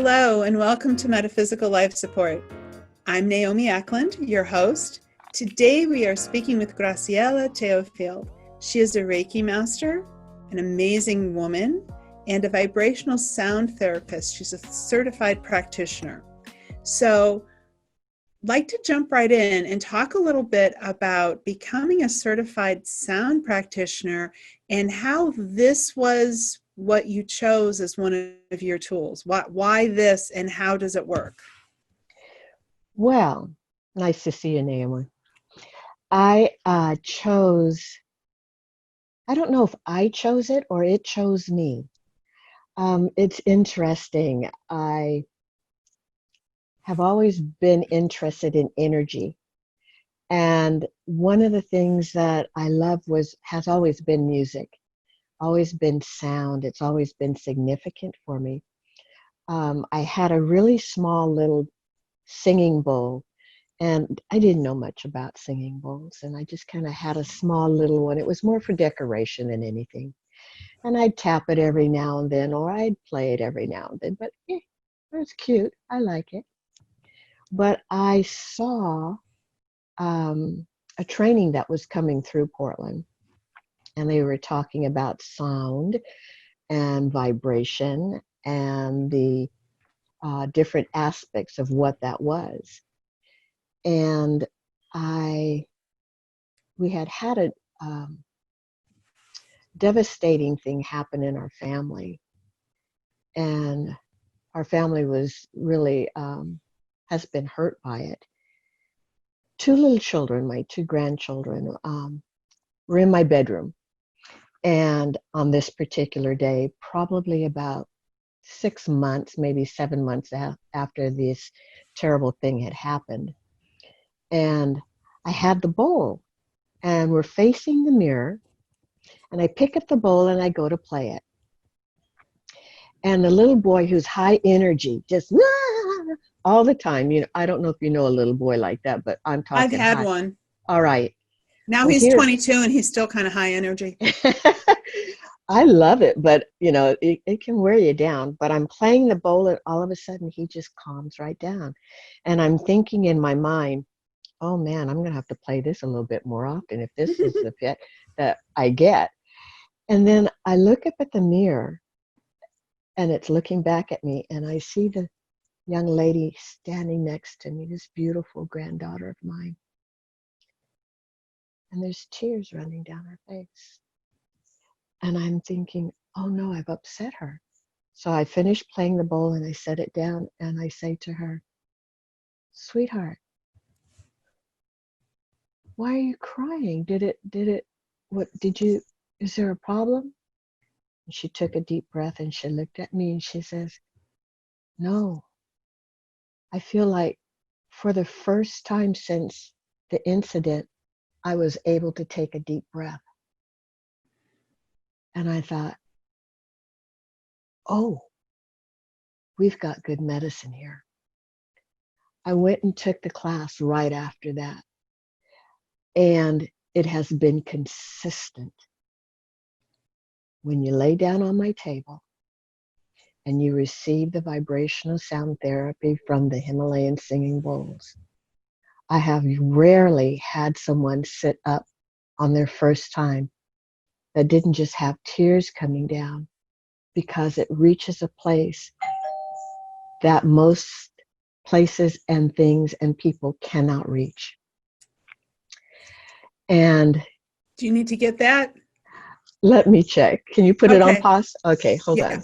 Hello, and welcome to Metaphysical Life Support. I'm Naomi Eklund, your host. Today we are speaking with Graciela Teofield. She is a Reiki master, an amazing woman, and a vibrational sound therapist. She's a certified practitioner. So I'd like to jump right in and talk a little bit about becoming a certified sound practitioner and how this was what you chose as one of your tools. Why this, and how does it work? Well, nice to see you, Naomi. I chose, I don't know if I chose it or it chose me. It's interesting. I have always been interested in energy. And one of the things that I love has always been music, always been sound. It's always been significant for me. I had a really small little singing bowl, and I didn't know much about singing bowls, and I just kind of had a small little one. It was more for decoration than anything. And I'd tap it every now and then, or I'd play it every now and then, but it was cute. I like it. But I saw a training that was coming through Portland, and they were talking about sound and vibration and the different aspects of what that was. And we had a devastating thing happen in our family, and our family was really has been hurt by it. Two little children, my two grandchildren, were in my bedroom, and on this particular day, probably about 6 months, maybe 7 months after this terrible thing had happened, and I had the bowl, and we're facing the mirror, and I pick up the bowl and I go to play it. And the little boy, who's high energy, just all the time. You know, I don't know if you know a little boy like that, but I'm talking I've had high. one. All right. Now he's 22 and he's still kind of high energy. I love it, but you know, it can wear you down. But I'm playing the bowl, and all of a sudden he just calms right down. And I'm thinking in my mind, oh man, I'm gonna have to play this a little bit more often if this is the fit that I get. And then I look up at the mirror, and it's looking back at me, and I see the young lady standing next to me, this beautiful granddaughter of mine. And there's tears running down her face. And I'm thinking, oh no, I've upset her. So I finished playing the bowl and I set it down and I say to her, sweetheart, why are you crying? Is there a problem? And she took a deep breath and she looked at me and she says, no, I feel like for the first time since the incident, I was able to take a deep breath. And I thought, oh, we've got good medicine here. I went and took the class right after that. And it has been consistent. When you lay down on my table and you receive the vibrational sound therapy from the Himalayan singing bowls, I have rarely had someone sit up on their first time that didn't just have tears coming down, because it reaches a place that most places and things and people cannot reach. And do you need to get that? Let me check. Can you put it on pause? Okay, hold on.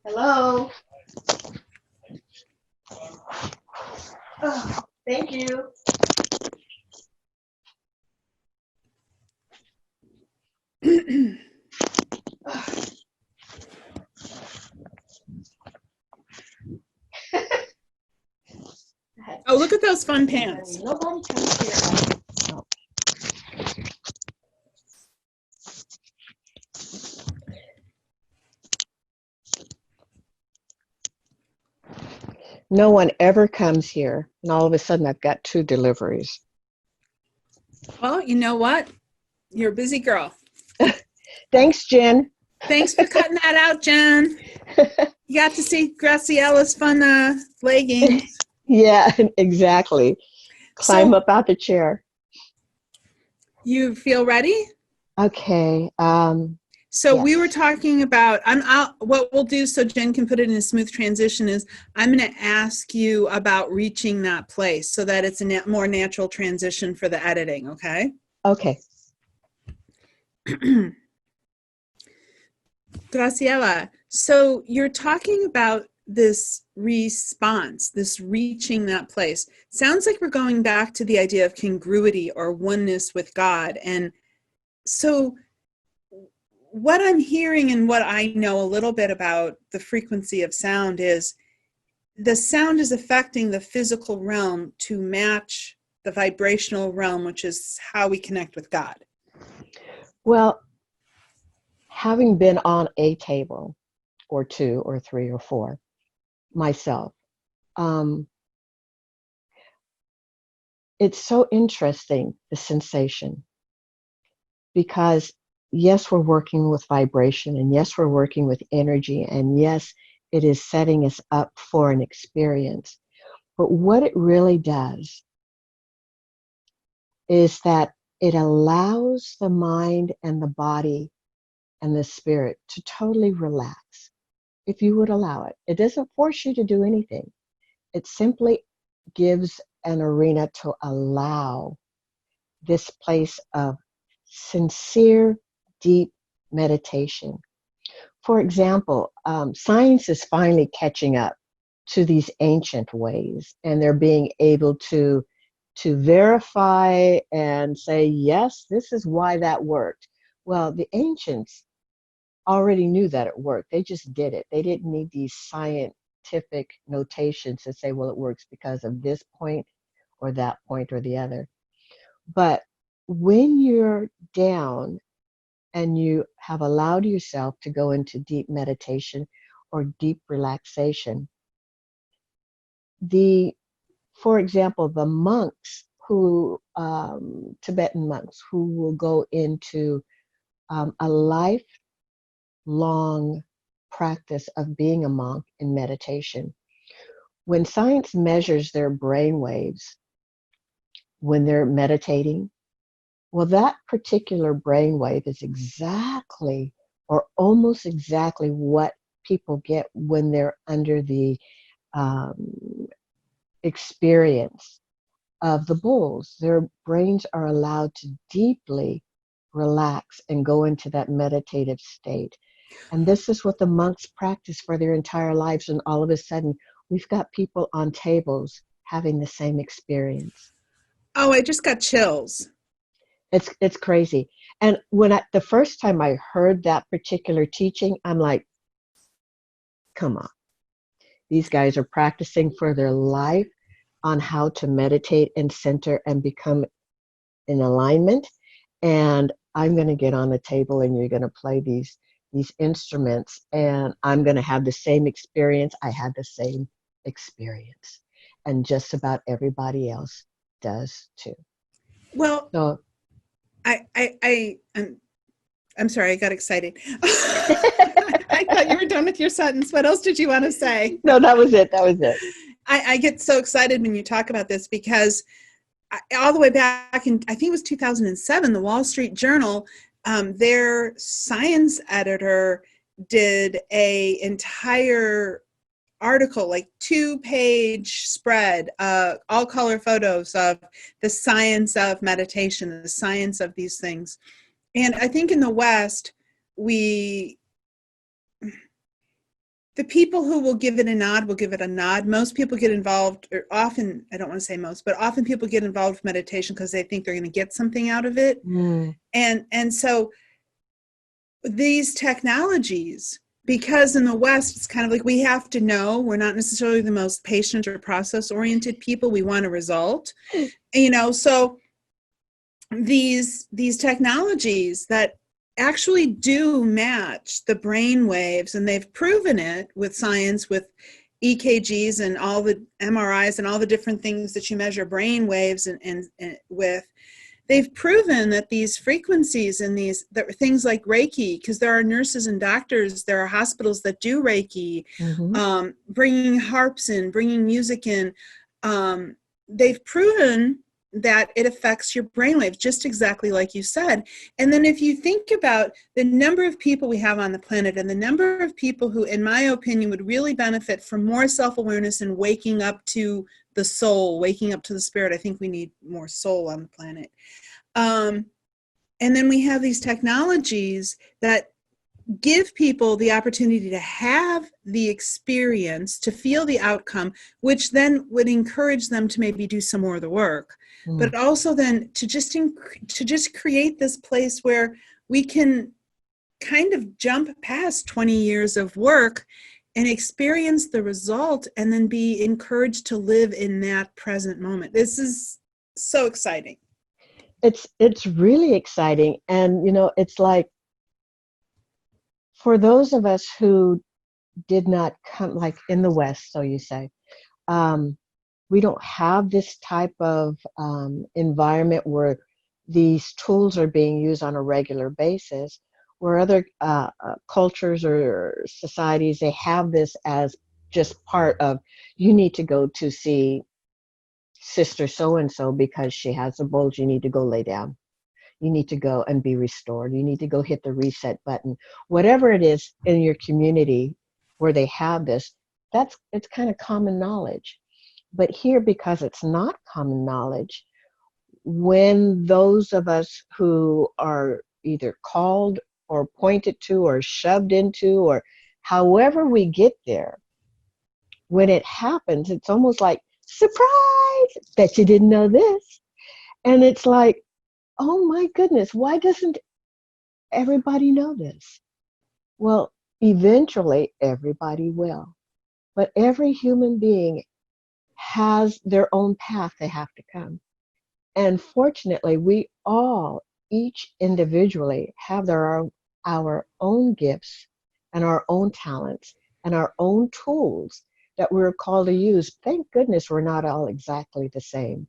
Hello. Oh, thank you. Oh, look at those fun pants. Nobody comes here. Oh. No one ever comes here, and all of a sudden I've got 2 deliveries. Well, you know what? You're a busy girl. Thanks, Jen. Thanks for cutting that out, Jen. You got to see Graciela's fun leggings. Yeah, exactly. Climb So up out the chair. you feel ready? Okay. So we were Yes. talking about, what we'll do so Jen can put it in a smooth transition is I'm going to ask you about reaching that place so that it's a more natural transition for the editing, okay? Okay. Graciela, so you're talking about this response, this reaching that place. Sounds like we're going back to the idea of congruity or oneness with God. And so what I'm hearing and what I know a little bit about the frequency of sound is the sound is affecting the physical realm to match the vibrational realm, which is how we connect with God. Well, having been on a table or two or three or four myself, it's so interesting, the sensation, because yes, we're working with vibration, and yes, we're working with energy, and yes, it is setting us up for an experience. But what it really does is that it allows the mind and the body and the spirit to totally relax, if you would allow it. It doesn't force you to do anything. It simply gives an arena to allow this place of sincere, deep meditation. For example, science is finally catching up to these ancient ways, and they're being able to verify and say, yes, this is why that worked. Well, the ancients already knew that it worked. They just did it. They didn't need these scientific notations to say, well, it works because of this point or that point or the other. But when you're down and you have allowed yourself to go into deep meditation or deep relaxation, for example, the monks who, Tibetan monks who will go into a lifelong practice of being a monk in meditation, when science measures their brain waves when they're meditating, well, that particular brainwave is exactly or almost exactly what people get when they're under the um, experience of the bulls. Their brains are allowed to deeply relax and go into that meditative state. And this is what the monks practice for their entire lives. And all of a sudden, we've got people on tables having the same experience. Oh, I just got chills. It's crazy. And the first time I heard that particular teaching, I'm like, come on. These guys are practicing for their life on how to meditate and center and become in alignment. And I'm going to get on the table and you're going to play these instruments and I'm going to have the same experience. I had the same experience. And just about everybody else does too. Well, So I'm sorry, I got excited. I thought you were done with your sentence. What else did you want to say? no, that was it. That was it. I get so excited when you talk about this because all the way back in, I think it was 2007, the Wall Street Journal, their science editor did a entire article, like 2-page spread, all color photos of the science of meditation, the science of these things. And I think in the West, the people who will give it a nod will give it a nod. Most people get involved, or often, I don't want to say most, but often people get involved with meditation because they think they're going to get something out of it. And so these technologies, because in the West, it's kind of like we have to know, we're not necessarily the most patient or process-oriented people. We want a result, so these technologies that actually do match the brain waves, and they've proven it with science, with EKGs and all the MRIs and all the different things that you measure brain waves and with, they've proven that these frequencies and things like Reiki, because there are nurses and doctors, there are hospitals that do Reiki, bringing harps in, bringing music in. They've proven that it affects your brainwaves, just exactly like you said. And then if you think about the number of people we have on the planet and the number of people who, in my opinion, would really benefit from more self-awareness and waking up to the soul, waking up to the spirit. I think we need more soul on the planet. And then we have these technologies that give people the opportunity to have the experience, to feel the outcome, which then would encourage them to maybe do some more of the work. But also then to just create this place where we can kind of jump past 20 years of work and experience the result, and then be encouraged to live in that present moment. This is so exciting. It's really exciting. And, it's like, for those of us who did not come, like in the West, so you say, we don't have this type of environment where these tools are being used on a regular basis, where other cultures or societies, they have this as just part of, you need to go to see sister so-and-so because she has a bulge, you need to go lay down. You need to go and be restored. You need to go hit the reset button. Whatever it is in your community where they have this, it's kind of common knowledge. But here, because it's not common knowledge, when those of us who are either called or pointed to or shoved into, or however we get there, when it happens, it's almost like, surprise, bet you didn't know this. And it's like, oh my goodness, why doesn't everybody know this? Well, eventually everybody will. But every human being has their own path they have to come. And fortunately, we all, each individually, have our own gifts and our own talents and our own tools that we're called to use. Thank goodness we're not all exactly the same.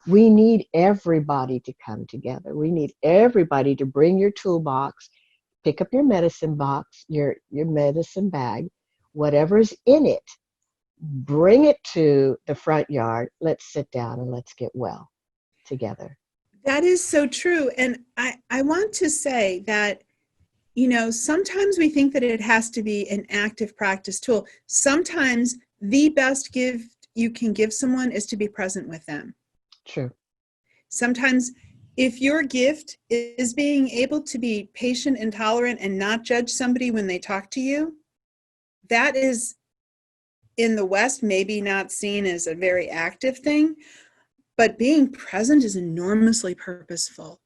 We need everybody to come together. We need everybody to bring your toolbox, pick up your medicine box, your medicine bag, whatever's in it, bring it to the front yard. Let's sit down and let's get well together. That is so true. And I want to say that, sometimes we think that it has to be an active practice tool. Sometimes the best gift you can give someone is to be present with them. True. Sometimes if your gift is being able to be patient and tolerant and not judge somebody when they talk to you, that is, in the West, maybe not seen as a very active thing, but being present is enormously purposeful.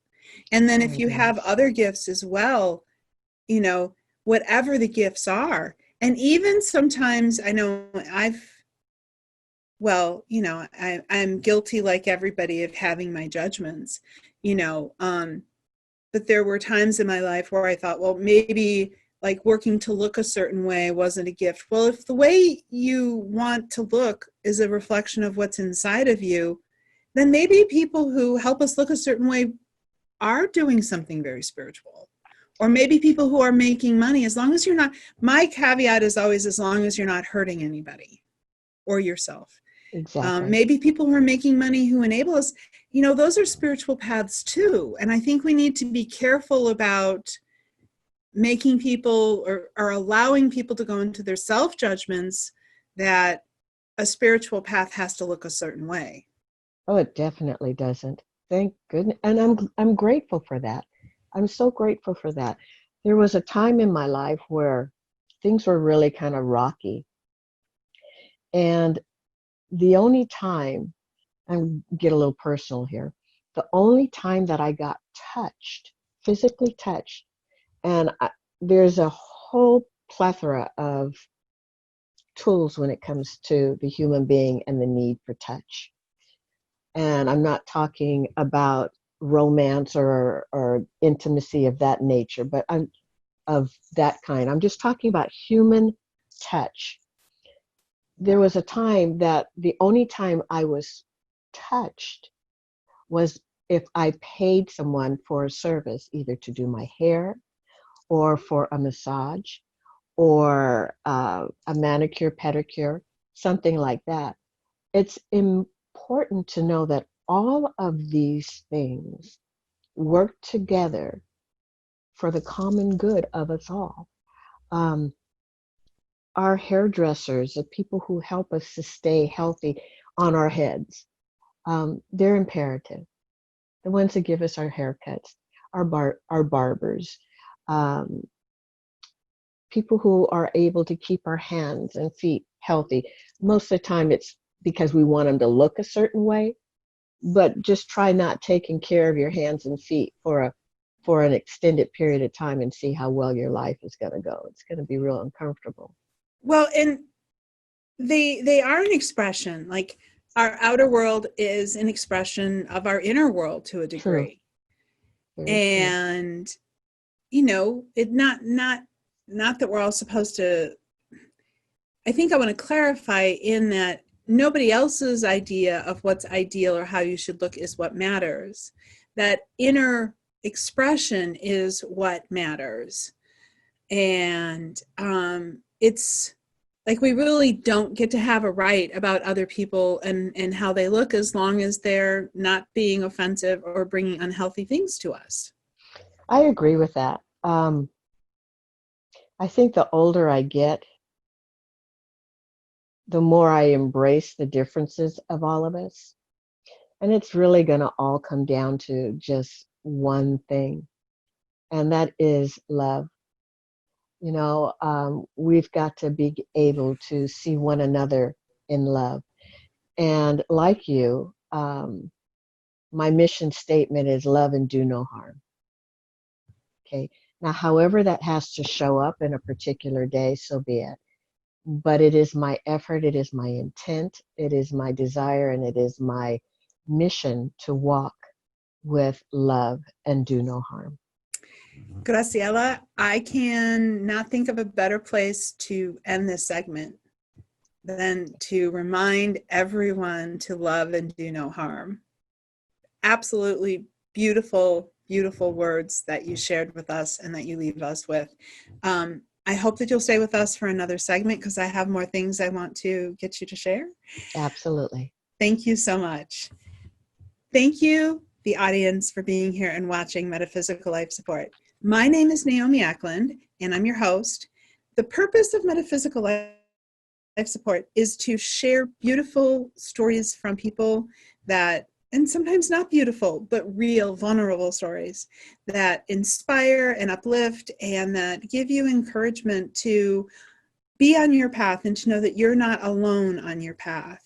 And then if you have other gifts as well, whatever the gifts are, and even sometimes I know I'm guilty, like everybody, of having my judgments, but there were times in my life where I thought, well, maybe like working to look a certain way wasn't a gift. Well, if the way you want to look is a reflection of what's inside of you, then maybe people who help us look a certain way are doing something very spiritual. Or maybe people who are making money, as long as you're not, my caveat is always, as long as you're not hurting anybody or yourself. Exactly. Maybe people who are making money who enable us, those are spiritual paths too. And I think we need to be careful about making people or allowing people to go into their self-judgments that a spiritual path has to look a certain way. Oh, it definitely doesn't. Thank goodness. And I'm grateful for that. I'm so grateful for that. There was a time in my life where things were really kind of rocky. And the only time, and get a little personal here, the only time that I got touched, physically touched, and there's a whole plethora of tools when it comes to the human being and the need for touch. And I'm not talking about romance or intimacy of that nature, but I'm of that kind. I'm just talking about human touch. There was a time that the only time I was touched was if I paid someone for a service, either to do my hair or for a massage or a manicure, pedicure, something like that. It's important to know that all of these things work together for the common good of us all. Our hairdressers, the people who help us to stay healthy on our heads, they're imperative. The ones that give us our haircuts, our barbers, people who are able to keep our hands and feet healthy. Most of the time it's because we want them to look a certain way, but just try not taking care of your hands and feet for an extended period of time and see how well your life is going to go. It's going to be real uncomfortable. Well, and they are an expression. Like our outer world is an expression of our inner world to a degree. True. And you know, it not that we're all supposed to. I think I want to clarify in that nobody else's idea of what's ideal or how you should look is what matters. That inner expression is what matters. And it's like we really don't get to have a right about other people and how they look as long as they're not being offensive or bringing unhealthy things to us. I agree with that. I think the older I get, the more I embrace the differences of all of us. And it's really going to all come down to just one thing, and that is love. You know, we've got to be able to see one another in love. And like you, my mission statement is love and do no harm. Okay. Now, however that has to show up in a particular day, so be it. But it is my effort, it is my intent, it is my desire, and it is my mission to walk with love and do no harm. Graciela, I can not think of a better place to end this segment than to remind everyone to love and do no harm. Absolutely beautiful, beautiful words that you shared with us and that you leave us with. I hope that you'll stay with us for another segment because I have more things I want to get you to share. Absolutely. Thank you so much. Thank you, the audience, for being here and watching Metaphysical Life Support. My name is Naomi Ackland, and I'm your host. The purpose of Metaphysical Life Support is to share beautiful stories from people that, and sometimes not beautiful, but real, vulnerable stories that inspire and uplift and that give you encouragement to be on your path and to know that you're not alone on your path.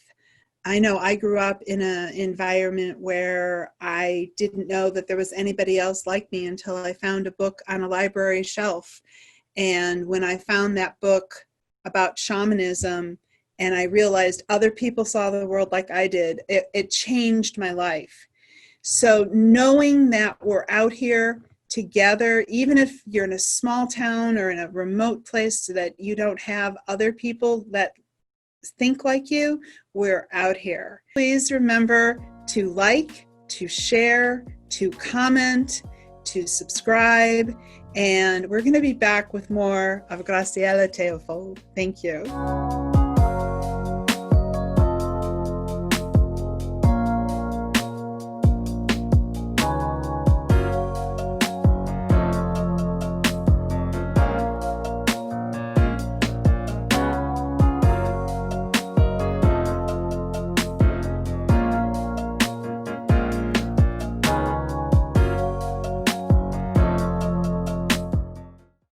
I know I grew up in an environment where I didn't know that there was anybody else like me until I found a book on a library shelf. And when I found that book about shamanism and I realized other people saw the world like I did, it changed my life. So knowing that we're out here together, even if you're in a small town or in a remote place so that you don't have other people that think like you, we're out here. Please remember to like, to share, to comment, to subscribe, and we're going to be back with more of Graciela Teofield. Thank you.